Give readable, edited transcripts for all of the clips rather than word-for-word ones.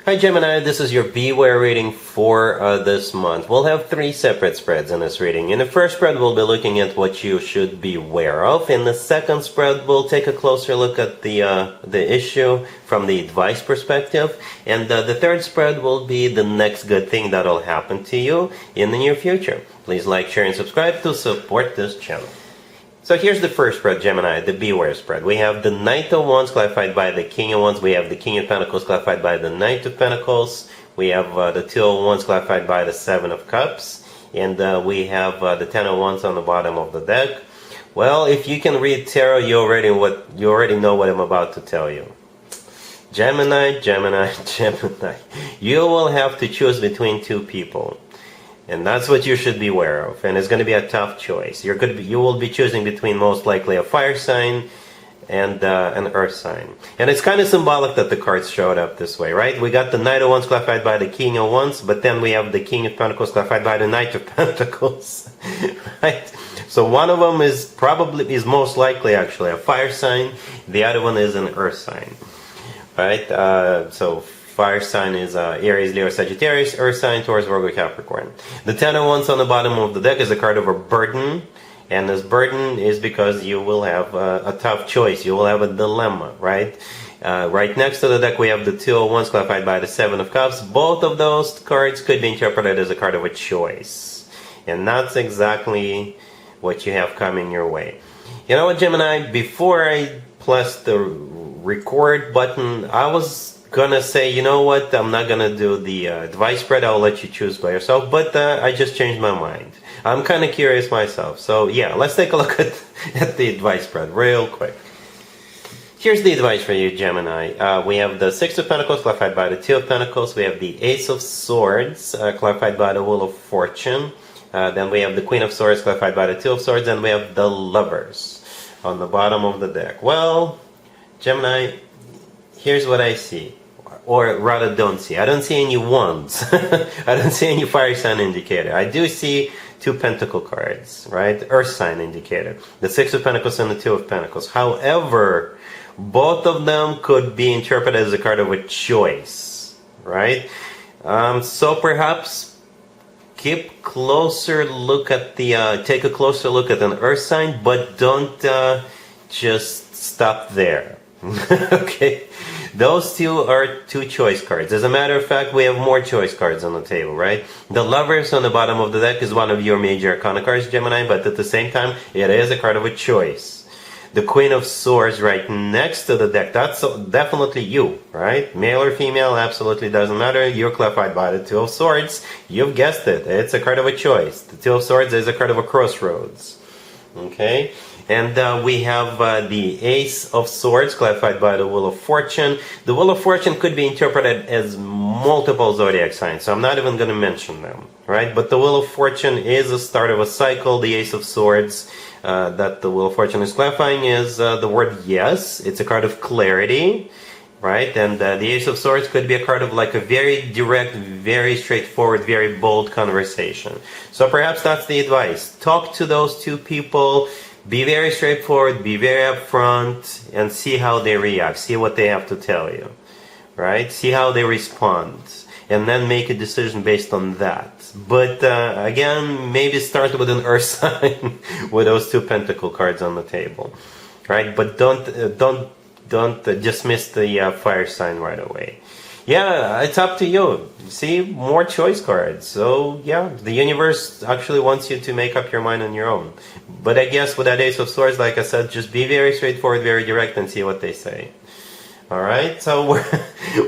Hi Gemini, this is your Beware reading for this month. We'll have three separate spreads in this reading. In the first spread, we'll be looking at what you should be aware of. In the second spread, we'll take a closer look at the issue from the advice perspective. And the third spread will be the next good thing that'll happen to you in the near future. Please like, share, and subscribe to support this channel. So here's the first spread, Gemini, the Beware spread. We have the Knight of Wands clarified by the King of Wands. We have the King of Pentacles clarified by the Knight of Pentacles. We have the Two of Wands clarified by the Seven of Cups. And we have the Ten of Wands on the bottom of the deck. Well, if you can read tarot, you already know what I'm about to tell you. Gemini, Gemini, Gemini. You will have to choose between two people. And that's what you should be aware of. And it's going to be a tough choice. You will be choosing between most likely a fire sign and an earth sign. And it's kind of symbolic that the cards showed up this way, right? We got the Knight of Wands clarified by the King of Wands, but then we have the King of Pentacles clarified by the Knight of Pentacles, right? So one of them is most likely actually a fire sign. The other one is an earth sign, right? So fire sign is Aries, Leo, Sagittarius. Earth sign, Taurus, Virgo, Capricorn. The Ten of Wands on the bottom of the deck is a card of a burden. And this burden is because you will have a tough choice. You will have a dilemma, right? Right next to the deck, we have the Two of Wands clarified by the Seven of Cups. Both of those cards could be interpreted as a card of a choice. And that's exactly what you have coming your way. You know what, Gemini? Before I press the record button, I was gonna say, you know what, I'm not gonna do the advice spread. I'll let you choose by yourself, but I just changed my mind. I'm kind of curious myself, so yeah, let's take a look at the advice spread real quick. Here's the advice for you, Gemini. We have the Six of Pentacles clarified by the Two of Pentacles. We have the Ace of Swords clarified by the Wheel of Fortune. Then we have the Queen of Swords clarified by the Two of Swords, and we have the Lovers on the bottom of the deck. Well, Gemini, here's what I see. Or rather don't see. I don't see any wands. I don't see any fire sign indicator. I do see two pentacle cards, right? Earth sign indicator. The Six of Pentacles and the Two of Pentacles. However, both of them could be interpreted as a card of a choice, right? So perhaps take a closer look at an earth sign, but don't just stop there. Okay, those two are two choice cards. As a matter of fact, we have more choice cards on the table, right? The Lovers on the bottom of the deck is one of your major arcana cards, Gemini, but at the same time, it is a card of a choice. The Queen of Swords right next to the deck, that's definitely you, right? Male or female, absolutely doesn't matter. You're clarified by the Two of Swords. You've guessed it. It's a card of a choice. The Two of Swords is a card of a crossroads. Okay? And we have the Ace of Swords clarified by the Wheel of Fortune. The Wheel of Fortune could be interpreted as multiple zodiac signs, so I'm not even going to mention them, right? But the Wheel of Fortune is the start of a cycle. The Ace of Swords that the Wheel of Fortune is clarifying is the word yes. It's a card of clarity, right? And the Ace of Swords could be a card of like a very direct, very straightforward, very bold conversation. So perhaps that's the advice. Talk to those two people. Be very straightforward, be very upfront, and see how they react. See what they have to tell you, right? See how they respond, and then make a decision based on that. But again, maybe start with an earth sign with those two pentacle cards on the table, right? But don't dismiss the fire sign right away. Yeah, it's up to you. See, more choice cards. So yeah, the universe actually wants you to make up your mind on your own. But I guess with that Ace of Swords, like I said, just be very straightforward, very direct, and see what they say. Alright, so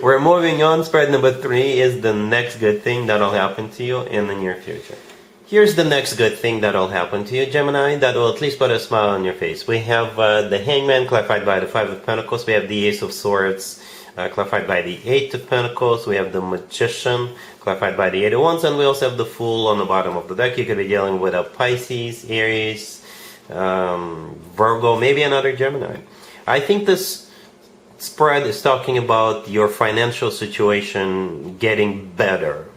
we're moving on. Spread number 3 is the next good thing that'll happen to you in the near future. Here's the next good thing that'll happen to you, Gemini, that will at least put a smile on your face. We have the Hangman clarified by the Five of Pentacles. We have the Ace of Swords clarified by the Eight of Pentacles. We have the Magician clarified by the Eight of Wands, and we also have the Fool on the bottom of the deck. You could be dealing with a Pisces, Aries, Virgo, maybe another Gemini. I think this spread is talking about your financial situation getting better.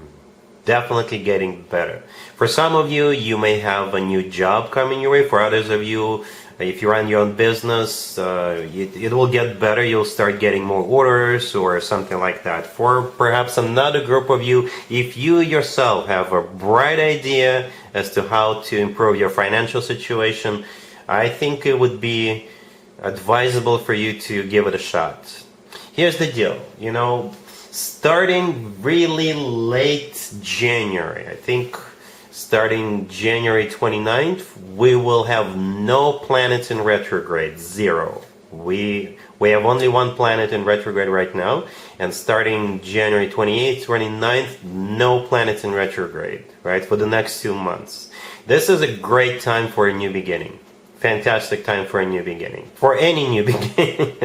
Definitely getting better. For some of you, you may have a new job coming your way. For others of you, If you run your own business, it will get better. You'll start getting more orders or something like that. For perhaps another group of you, if you yourself have a bright idea as to how to improve your financial situation, I think it would be advisable for you to give it a shot. Here's the deal, starting really late January, I think starting January 29th, we will have no planets in retrograde, zero. We have only one planet in retrograde right now, and starting January 28th, 29th, no planets in retrograde, right, for the next 2 months. This is a great time for a new beginning. Fantastic time for a new beginning. For any new beginning.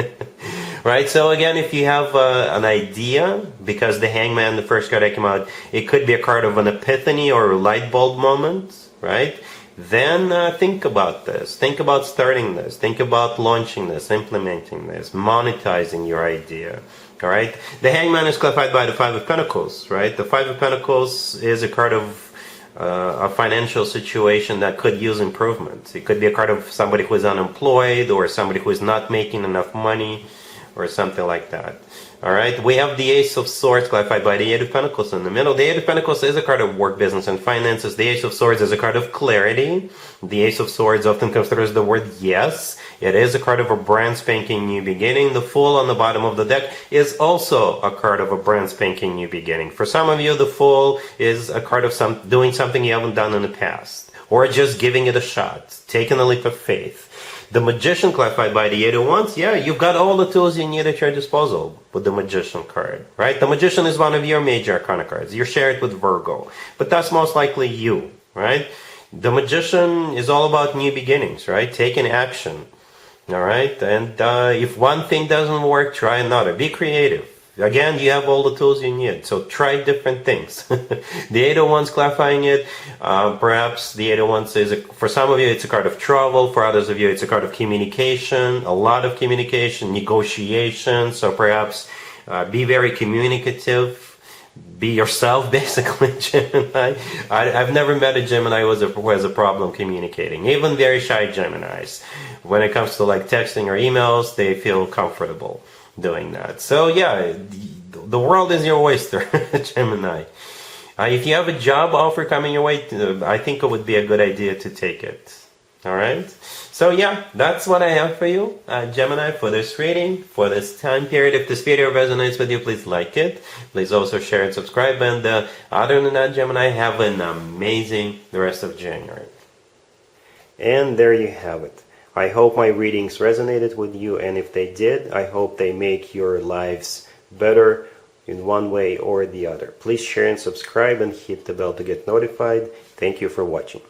Right, so again, if you have an idea, because the Hangman, the first card that came out, it could be a card of an epiphany or a light bulb moment, right? Then think about this. Think about starting this. Think about launching this, implementing this, monetizing your idea. All right. The Hangman is clarified by the Five of Pentacles, right? The Five of Pentacles is a card of a financial situation that could use improvement. It could be a card of somebody who is unemployed or somebody who is not making enough money, or something like that. Alright, we have the Ace of Swords clarified by the Eight of Pentacles in the middle. The Eight of Pentacles is a card of work, business, and finances. The Ace of Swords is a card of clarity. The Ace of Swords often comes through as the word yes. It is a card of a brand spanking new beginning. The Fool on the bottom of the deck is also a card of a brand spanking new beginning. For some of you, the Fool is a card of doing something you haven't done in the past, or just giving it a shot, taking a leap of faith. The Magician clarified by the Eight of Wands, yeah, you've got all the tools you need at your disposal with the Magician card, right? The Magician is one of your major arcana cards. You share it with Virgo, but that's most likely you, right? The Magician is all about new beginnings, right? Taking action, all right? And if one thing doesn't work, try another. Be creative. Again, you have all the tools you need, so try different things. The Eight of Wands clarifying it, perhaps the Eight of Wands is, for some of you, it's a card of travel. For others of you, it's a card of communication, a lot of communication, negotiation. So perhaps be very communicative. Be yourself, basically, Gemini. I've never met a Gemini who has a problem communicating. Even very shy Geminis. When it comes to like texting or emails, they feel comfortable doing that. So yeah, the world is your oyster, Gemini. If you have a job offer coming your way, I think it would be a good idea to take it. Alright? So yeah, that's what I have for you, Gemini, for this reading, for this time period. If this video resonates with you, please like it. Please also share and subscribe. And other than that, Gemini, have an amazing the rest of January. And there you have it. I hope my readings resonated with you, and if they did, I hope they make your lives better in one way or the other. Please share and subscribe and hit the bell to get notified. Thank you for watching.